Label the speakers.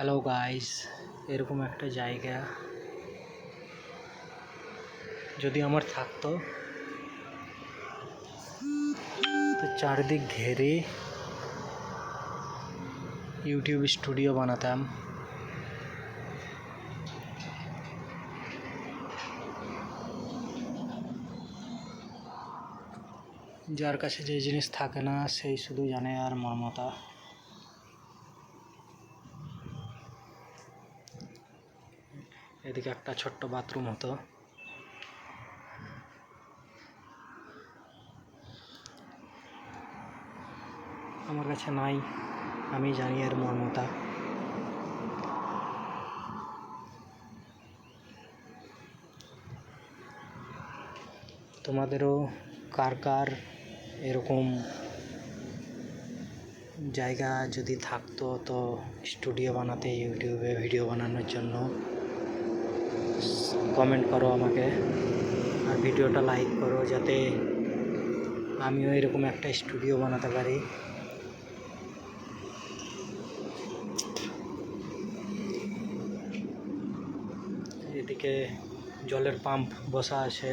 Speaker 1: Hello guys, এরকম একটা জায়গা যদি আমার থাকতো তো চারিদিক ঘেরে ইউটিউব স্টুডিও বানাতাম। যার কাছে যে জিনিস থাকে না সেই শুধু জানে আর মর্মতা। এদিকে একটা ছোট্ট বাথরুম হতো। আমার কাছে নাই, আমি জানি এর মর্মতা। তোমাদেরও কার কার এরকম জায়গা যদি থাকতো তো স্টুডিও বানাতে, ইউটিউবে ভিডিও বানানোর জন্য কমেন্ট করো আমাকে, আর ভিডিওটা লাইক করো যাতে আমিও এরকম একটা স্টুডিও বানাতে পারি। এদিকে জলের পাম্প বসা আছে।